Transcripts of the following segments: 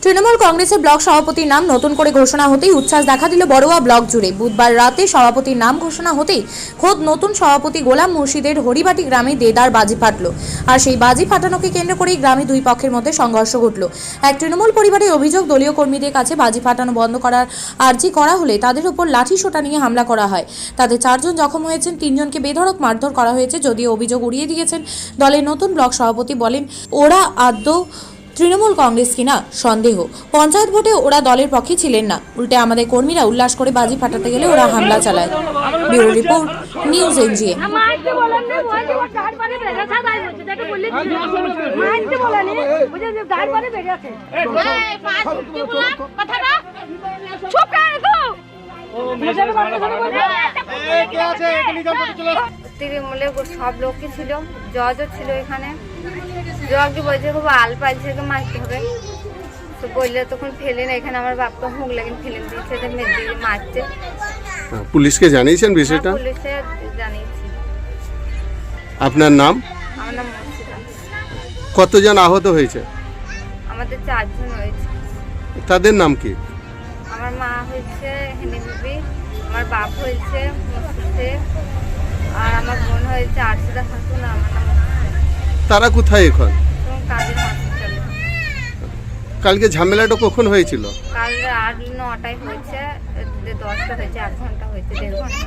তৃণমূল কংগ্রেসের ব্লক সভাপতির নাম নতুন করে ঘোষণা হতেই উচ্ছ্বাস দেখা দিল বড়ুয়া ব্লক জুড়ে। বুধবার রাতে সভাপতির নাম ঘোষণা হতেই খোদ নতুন সভাপতি গোলাম মুর্শিদের হরিবাটি গ্রামে দেদার বাজি ফাটল। আর সেই বাজি ফাটানোকে কেন্দ্র করেই গ্রামে দুই পক্ষের মধ্যে সংঘর্ষ ঘটল। এক তৃণমূল পরিবারের অভিযোগ, দলীয় কর্মীদের কাছে বাজি ফাটানো বন্ধ করার আর্জি করা হলে তাদের উপর লাঠি সোঁটা নিয়ে হামলা করা হয়। তাতে 4 জন জখম হয়েছেন, 3 জনকে বেধড়ক মারধর করা হয়েছে। যদিও অভিযোগ উড়িয়ে দিয়েছেন দলের নতুন ব্লক সভাপতি, বলেন ওরা আদৌ তৃণমূল কংগ্রেস কিনা সন্দেহ। পঞ্চায়েত ভোটে ওরা দলের পক্ষে ছিলেন না, উল্টে আমাদের কর্মীরা উল্লাস করে বাজি ফাটাতে গেলে ওরা হামলা চালায়। Bureau report, news NGA. তৃণমূলের সব লোকই ছিল, জজও ছিল এখানে। জজকে বলছে খুব আল পাইছে, মারতে হবে তো বললে তখন ফেলে না, এখানে আমার বাপকে হুক লাগিয়ে ফেলে দিয়েছে, মেয়ে মারছে। পুলিশকে জানিয়েছেন বিষয়টা? পুলিশে জানিয়েছি। আপনার নাম? আমার নাম মুর্শিদা। কতজন আহত হয়েছে? আমাদের 4 জন হয়েছে। তাদের নাম কি? আমার মা হয়েছে হেনি বিবি, আমার বাপ হয়েছে মুর্শিদে, আর আমার বোন হয়েছে আরশিদা খাতুন। আমার নাম তারা কোথায় এখন? কাজের হসপিটালে। কালকে ঝামেলাটা কখন হয়েছিল? কাল 8-9টায় হয়েছে, 10টা হয়েছে, 8 ঘন্টা হয়েছে, 1.5 ঘন্টা।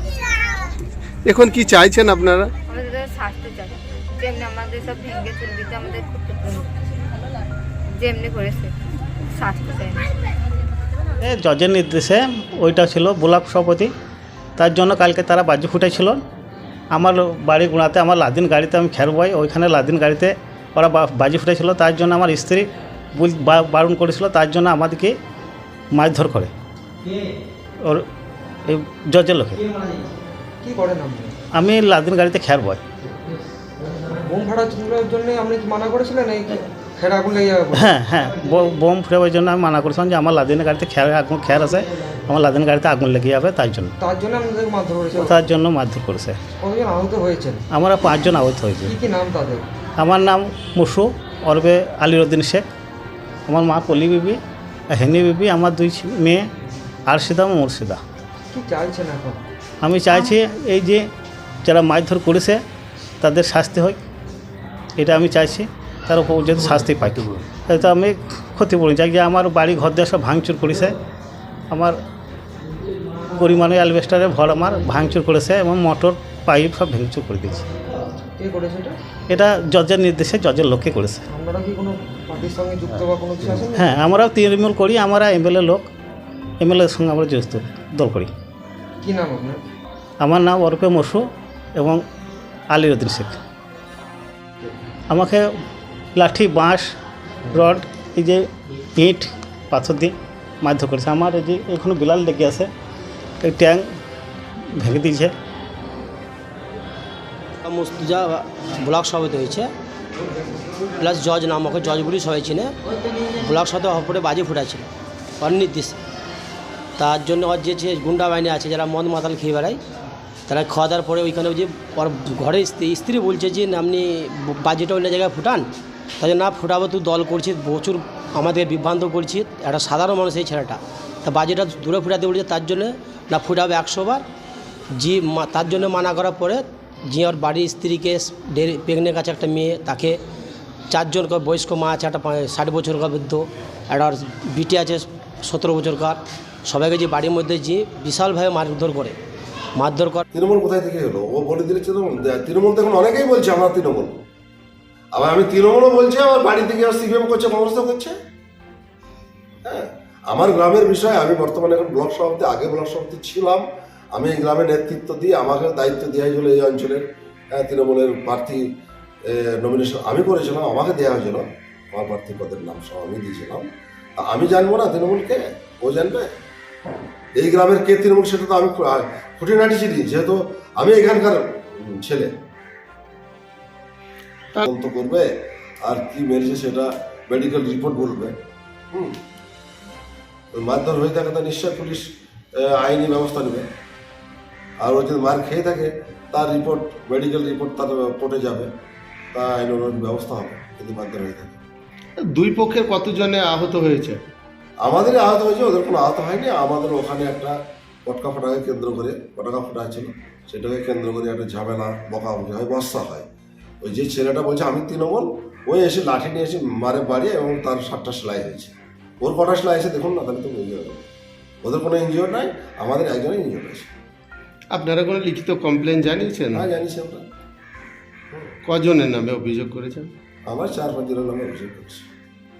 এখন কি চাইছেন আপনারা? আমাদের শাস্তি চাই, যেমনি আমাদের সব ভেঙে চলে দিতে, আমাদের যেমনি করেছে শাস্তি চাই। জজের নির্দেশে ওইটা ছিল ব্লক সভাপতি, তার জন্য কালকে তারা বাজি ফুটাইছিল। আমার বাড়ি গুঁড়াতে আমার লাদিন গাড়িতে আমি খের বই, ওইখানে লাদিন গাড়িতে ওরা বাজি ফুটাইছিল। তার জন্য আমার স্ত্রী বারণ করেছিল, তার জন্য আমাদেরকে মারধর করে ওর এই জজের লোকে। কি করেন আপনি? আমি লাদিন গাড়িতে খের বই। বোম ফাটার জন্য আপনি কি মানা করেছিলেন? এই খের আগুন লেগে যাবে? হ্যাঁ, বোম ফুটাবার জন্য আমি মানা করেছিলাম যে আমার লাদিনের গাড়িতে খের আছে, আমার লাদিন গাড়িতে আগুন লেগে যাবে, তার জন্য আপনাদের মারধর করেছে? তার জন্য মারধর করেছে। কতজন আহত হয়েছেন? আমরা 5 জন আহত হয়েছে। কি নাম তাদের? আমার নাম মুসু অরবে আলিউদ্দিন শেখ, আমার মা পলি বিবি, হেনি বিবি, আমার 2 মেয়ে আরশিদা ও মুর্শিদা। কি চাইছেন এখন? আমি চাইছি এই যে যারা মারধর করেছে তাদের শাস্তি হয়, এটা আমি চাইছি। তার উপর যদি শাস্তি পাই তো আমি ক্ষতিপূরণ চাই। যে আমার বাড়ি ঘর দিয়ে সব ভাঙচুর করেছে, আমার পরিমাণে অ্যালবেস্টারে ভর আমার ভাঙচুর করেছে এবং মোটর পাইপ সব ভাঙচুর করে দিয়েছে। কে করেছে এটা? এটা জজের নির্দেশে জজের লোককে করেছে। আপনারা কি কোনো পার্টির সঙ্গে যুক্ত বা কোনো কিছু আছেন? হ্যাঁ, আমরাও তৃণমূল করি, আমরা এমএলএ লোক, এমএলএর সঙ্গে আমরা যুক্ত দল করি। কি নাম আপনার? আমার নাম ওরফে মসু এবং আলিউদ্দিন শেখ। আমাকে লাঠি, বাঁশ, রড, এই যে ইট, পাথর দিয়ে মারধর করেছে। আমার এই যে এখনো বিলাল লেগে আছে, এই ট্যাং ভেঙে দিয়েছে। মুস্তুজা ব্লক সভাপতি হয়েছে, প্লাস জজ নাম, ওকে জজ বলি সবাই চিনে। ব্লক সভাপতি হওয়ার বাজি ফুটাচ্ছিল অনির্দিষ্ট। তার জন্য ওর যে গুন্ডা বাহিনী আছে যারা মদ মাতাল খেয়ে বেড়ায়, তারা খাওয়া দাওয়ার পরে ওইখানে যে ওর ঘরে স্ত্রী বলছে যে আপনি বাজিটা অন্য জায়গায় ফুটান, তাই না ফুটাবো, তুই দল করছিস, প্রচুর আমাদের বিভ্রান্ত করছিস, একটা সাধারণ মানুষ এই ছেলেটা, তা বাজিটা দূরে ফুটাতে বলছে, তার জন্য না ফুটাবে 100 বার। জি তার জন্য মানা করার পরে যে ওর বাড়ির স্ত্রীকে, প্রেগনেন্ট কাছে একটা মেয়ে, তাকে 4 জন বয়স্ক মা আছে, একটা 60 বছরকার বৃদ্ধ, একটা বিটি আছে 17 বছরকার, সবাইকে যে বাড়ির মধ্যে যে বিশালভাবে মারধর করে। তৃণমূল কোথায় থেকে হলো? ও বলে দিলে তৃণমূল তো এখন অনেকেই বলছে আমরা তৃণমূল, আবার আমি তৃণমূলও বলছি, আমার বাড়ি থেকে সিপিএম করছে, কংগ্রেস করছে। হ্যাঁ, আমার গ্রামের বিষয়, আমি বর্তমানে এখন ব্লক সভাপতি, আগে ব্লক সভাপতি ছিলাম। আমি এই গ্রামের নেতৃত্ব দিয়ে আমাকে দায়িত্ব দেওয়া হয়েছিল এই অঞ্চলের। তৃণমূলের প্রার্থী নমিনেশন আমি করেছিলাম, আমাকে দেওয়া হয়েছিল, আমার প্রার্থী পদের নাম সব আমি দিয়েছিলাম। আমি জানবো না তৃণমূলকে? ও জানবে এই গ্রামের কে তৃণমূল? সেটা তো আমি খুঁটিনাটি চিনি, যেহেতু আমি এখানকার ছেলে। তদন্ত করবে আর কি মেরেছে সেটা মেডিকেল রিপোর্ট বলবে। মারধর হয়ে থাকে তো নিশ্চয় পুলিশ আইনি ব্যবস্থা নেবে। আর ও যদি মার খেয়ে থাকে তার রিপোর্ট, মেডিকেল রিপোর্ট তার কোর্টে যাবে, তা আইন ব্যবস্থা হবে যদি মারধর হয়ে থাকে। 2 পক্ষের কতজনে আহত হয়েছে? আমাদের আহত হয়েছে, ওদের কোনো আহত হয়নি। আমাদের ওখানে একটা পটকা ফোটাকে কেন্দ্র করে, পটাকা ফোটা ছিল, সেটাকে কেন্দ্র করে একটা ঝামেলা বকাবকি হয়, বর্ষা হয়। ওই যে ছেলেটা বলছে আমি তৃণমূল, ওই এসে লাঠি নিয়ে এসে মারে বাড়িয়ে এবং তার 7টা সেলাই হয়েছে। ওর কটা সেলাই আছে দেখুন না, তাহলে তো বুঝে যাবে। ওদের কোনো ইনজিওর নাই, আমাদের একজনের ইনজিওর আছে। আপনারা কোনো লিখিত কমপ্লেন জানিয়েছেন? হ্যাঁ, জানিস আমরা। কজনের নামে অভিযোগ করেছেন? আমার 4-5 জনের নামে অভিযোগ করছি।